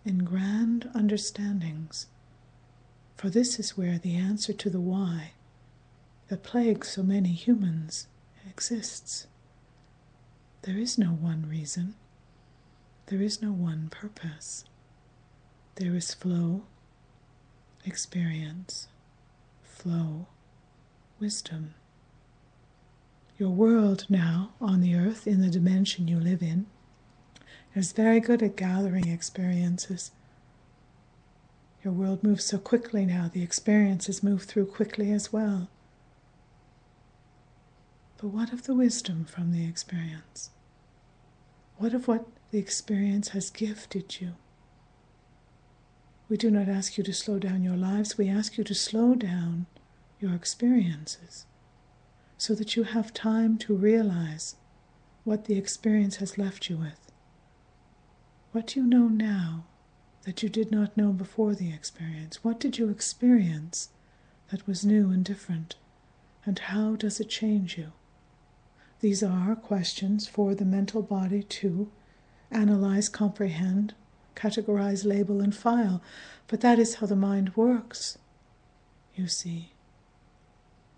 in grand understandings, for this is where the answer to the why that plagues so many humans exists. There is no one reason. There is no one purpose. There is flow, experience, flow, wisdom. Your world now on the earth, in the dimension you live in, is very good at gathering experiences. Your world moves so quickly now, the experiences move through quickly as well. But what of the wisdom from the experience? What of what the experience has gifted you? We do not ask you to slow down your lives, we ask you to slow down your experiences so that you have time to realize what the experience has left you with. What do you know now that you did not know before the experience? What did you experience that was new and different? And how does it change you? These are questions for the mental body to analyze, comprehend, categorize, label, and file. But that is how the mind works, you see.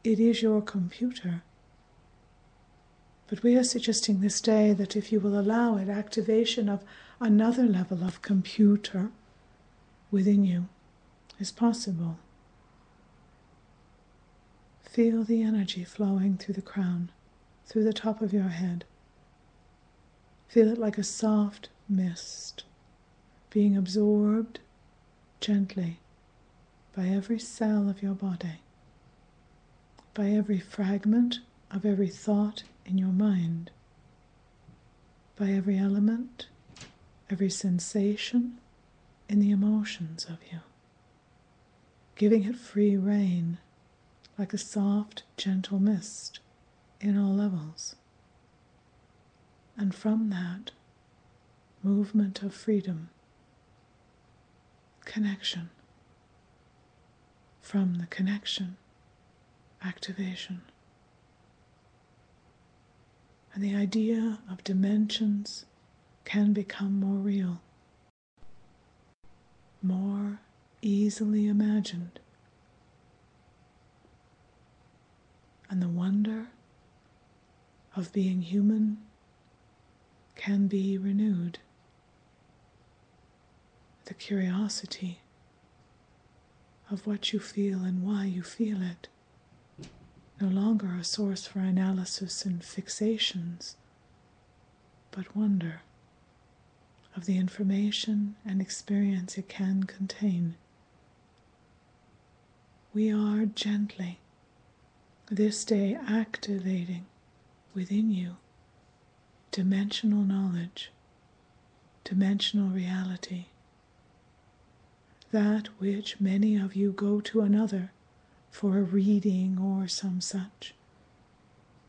It is your computer. But we are suggesting this day that if you will allow it, activation of another level of computer within you is possible. Feel the energy flowing through the crown, through the top of your head. Feel it like a soft mist, being absorbed gently by every cell of your body, by every fragment of every thought in your mind, by every element, every sensation in the emotions of you, giving it free rein like a soft, gentle mist in all levels. And from that movement of freedom, connection. From the connection, activation. And the idea of dimensions can become more real, more easily imagined. And the wonder of being human can be renewed. The curiosity of what you feel and why you feel it, no longer a source for analysis and fixations, but wonder of the information and experience it can contain. We are gently, this day, activating within you dimensional knowledge, dimensional reality, that which many of you go to another for a reading or some such,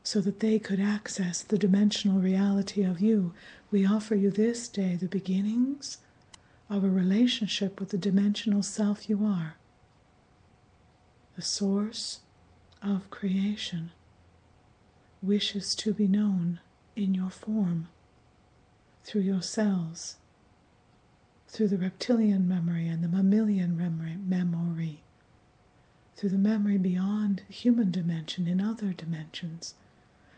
so that they could access the dimensional reality of you. We offer you this day the beginnings of a relationship with the dimensional self you are, the source of creation, wishes to be known in your form, through your cells, through the reptilian memory and the mammalian memory, through the memory beyond human dimension in other dimensions,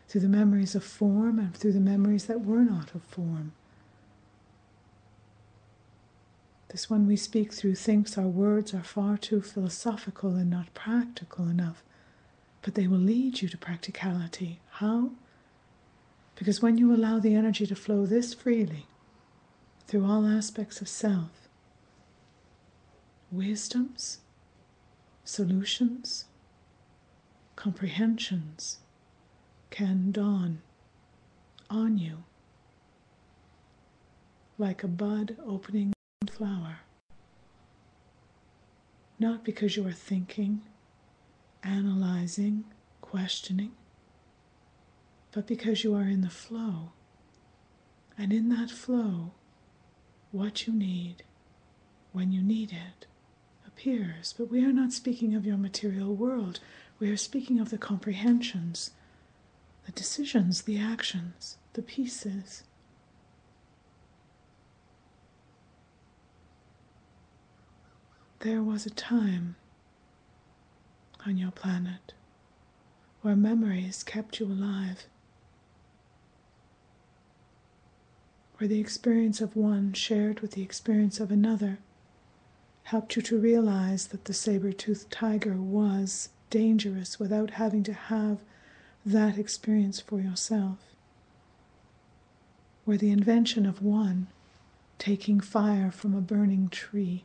through the memories of form and through the memories that were not of form. This one we speak through thinks our words are far too philosophical and not practical enough, but they will lead you to practicality. How? Because when you allow the energy to flow this freely through all aspects of self, wisdoms, solutions, comprehensions can dawn on you like a bud opening a flower. Not because you are thinking, analyzing, questioning, but because you are in the flow. And in that flow, what you need, when you need it, appears. But we are not speaking of your material world. We are speaking of the comprehensions, the decisions, the actions, the pieces. there was a time on your planet where memories kept you alive, where the experience of one shared with the experience of another helped you to realize that the saber-toothed tiger was dangerous without having to have that experience for yourself, where the invention of one taking fire from a burning tree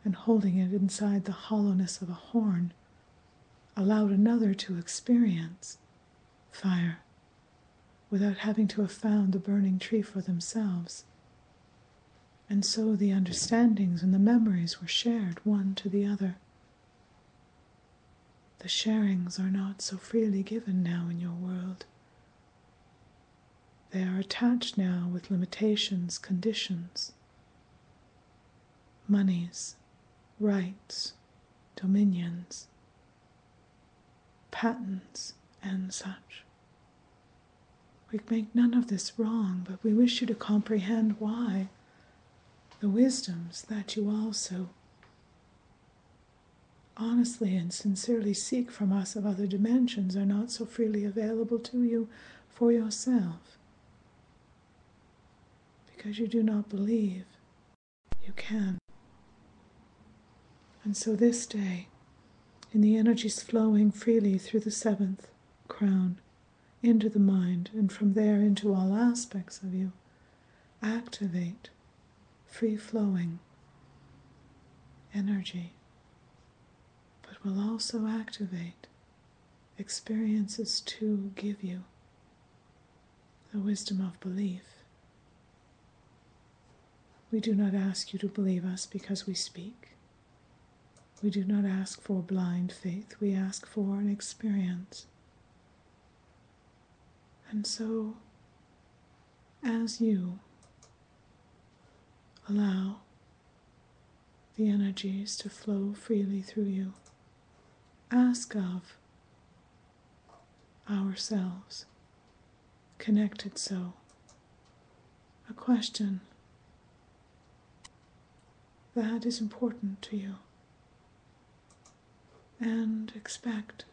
and holding it inside the hollowness of a horn allowed another to experience fire without having to have found the burning tree for themselves. And so the understandings and the memories were shared one to the other. The sharings are not so freely given now in your world. They are attached now with limitations, conditions, monies, rights, dominions, patents, and such. We make none of this wrong, but we wish you to comprehend why the wisdoms that you also honestly and sincerely seek from us of other dimensions are not so freely available to you for yourself, because you do not believe you can. And so this day, in the energies flowing freely through the seventh crown, into the mind, and from there into all aspects of you, activate free-flowing energy, but will also activate experiences to give you the wisdom of belief. We do not ask you to believe us because we speak. We do not ask for blind faith. We ask for an experience. And so, as you allow the energies to flow freely through you, ask of ourselves, connected so, a question that is important to you, and expect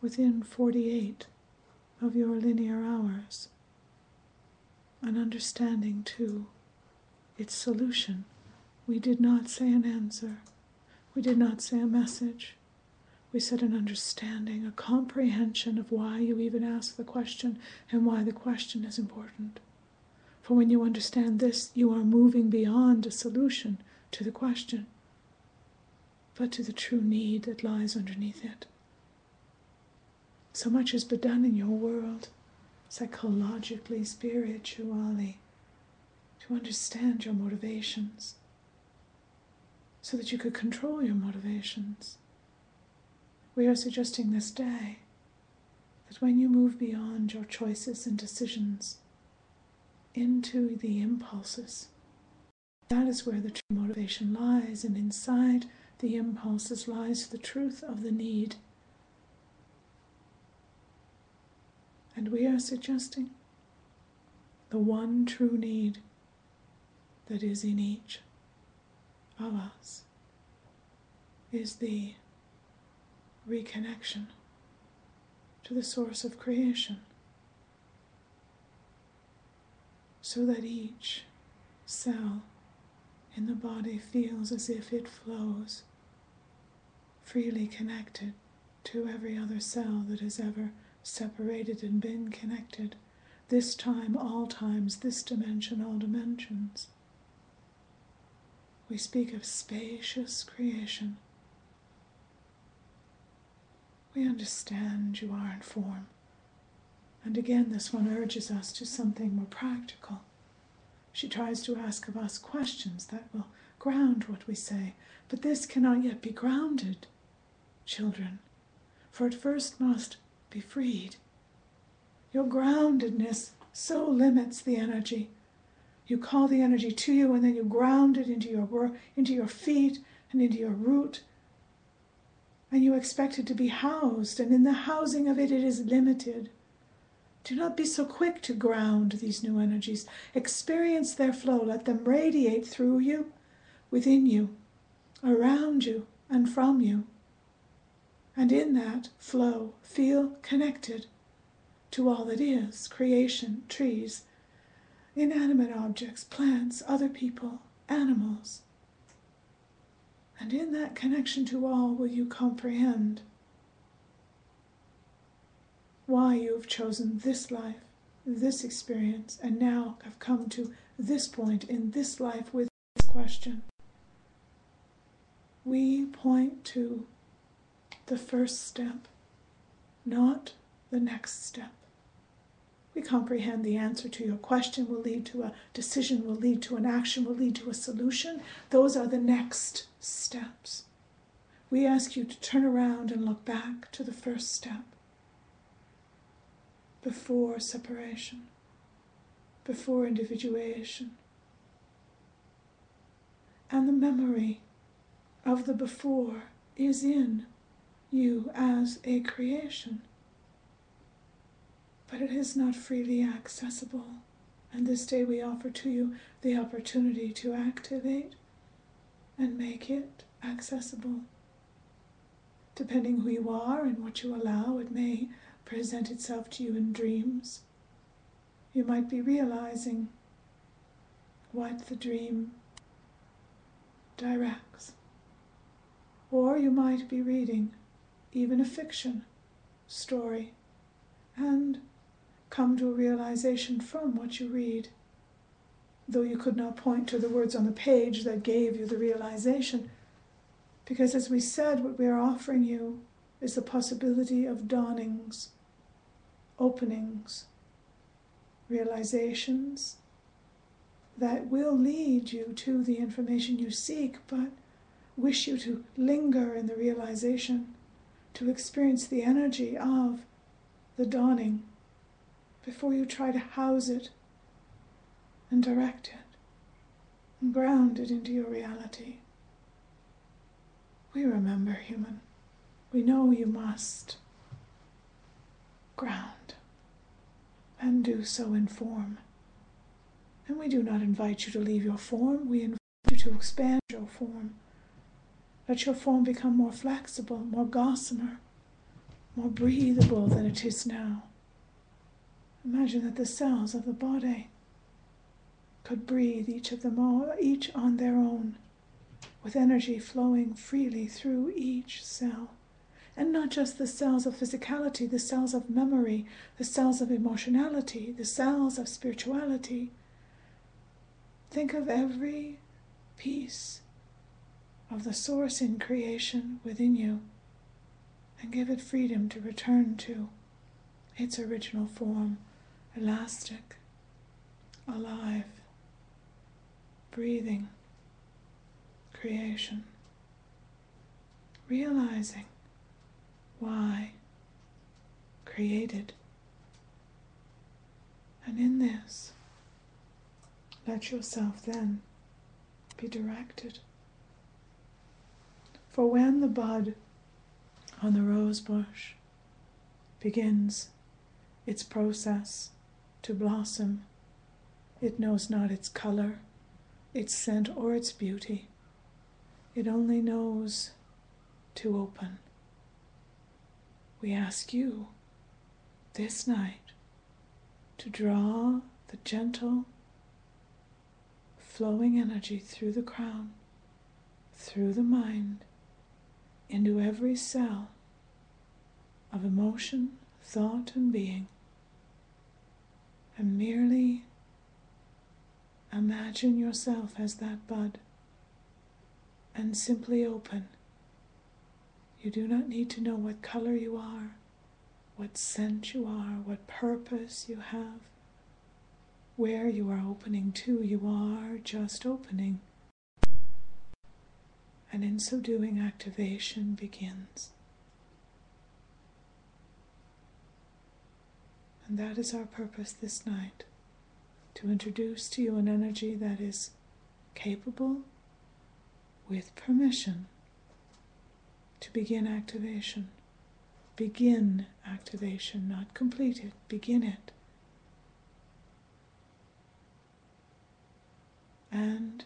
within 48 of your linear hours an understanding to its solution. We did not say an answer. We did not say a message. We said an understanding, a comprehension of why you even asked the question and why the question is important. For when you understand this, you are moving beyond a solution to the question, but to the true need that lies underneath it. So much has been done in your world, psychologically, spiritually, to understand your motivations, so that you could control your motivations. We are suggesting this day that when you move beyond your choices and decisions into the impulses, that is where the true motivation lies, and inside the impulses lies the truth of the need. And we are suggesting the one true need that is in each of us is the reconnection to the source of creation, so that each cell in the body feels as if it flows freely connected to every other cell that has ever separated and been connected. This time, all times, this dimension, all dimensions. We speak of spacious creation. We understand you are in form. And again, this one urges us to something more practical. She tries to ask of us questions that will ground what we say, but this cannot yet be grounded, children, for it first must be freed. Your groundedness so limits the energy. You call the energy to you, and then you ground it into your feet and into your root, and you expect it to be housed, and in the housing of it, it is limited. Do not be so quick to ground these new energies. Experience their flow. Let them radiate through you, within you, around you and from you. And in that flow, feel connected to all that is, creation, trees, inanimate objects, plants, other people, animals. And in that connection to all, will you comprehend why you have chosen this life, this experience, and now have come to this point in this life with this question. We point to the first step, not the next step. We comprehend the answer to your question will lead to a decision, will lead to an action, will lead to a solution. Those are the next steps. We ask you to turn around and look back to the first step. Before separation, before individuation. And the memory of the before is in you as a creation. But it is not freely accessible. And this day we offer to you the opportunity to activate and make it accessible. Depending who you are and what you allow, it may present itself to you in dreams. You might be realizing what the dream directs. Or you might be reading even a fiction story and come to a realization from what you read, though you could not point to the words on the page that gave you the realization, because as we said, what we are offering you is the possibility of dawnings, openings, realizations that will lead you to the information you seek, but wish you to linger in the realization, to experience the energy of the dawning before you try to house it and direct it and ground it into your reality. We remember, human. We know you must ground and do so in form. And we do not invite you to leave your form. We invite you to expand your form. Let your form become more flexible, more gossamer, more breathable than it is now. Imagine that the cells of the body could breathe, each of them all, each on their own, with energy flowing freely through each cell. And not just the cells of physicality, the cells of memory, the cells of emotionality, the cells of spirituality. Think of every piece of the source in creation within you and give it freedom to return to its original form, elastic, alive, breathing, creation, realizing why created. And in this, let yourself then be directed. For when the bud on the rose bush begins its process to blossom, it knows not its color, its scent, or its beauty. It only knows to open. We ask you this night to draw the gentle, flowing energy through the crown, through the mind, into every cell of emotion, thought, and being, and merely imagine yourself as that bud and simply open. You do not need to know what color you are, what scent you are, what purpose you have, where you are opening to. You are just opening. And in so doing, activation begins. And that is our purpose this night, to introduce to you an energy that is capable, with permission, to begin activation. Begin activation, not complete it, begin it. And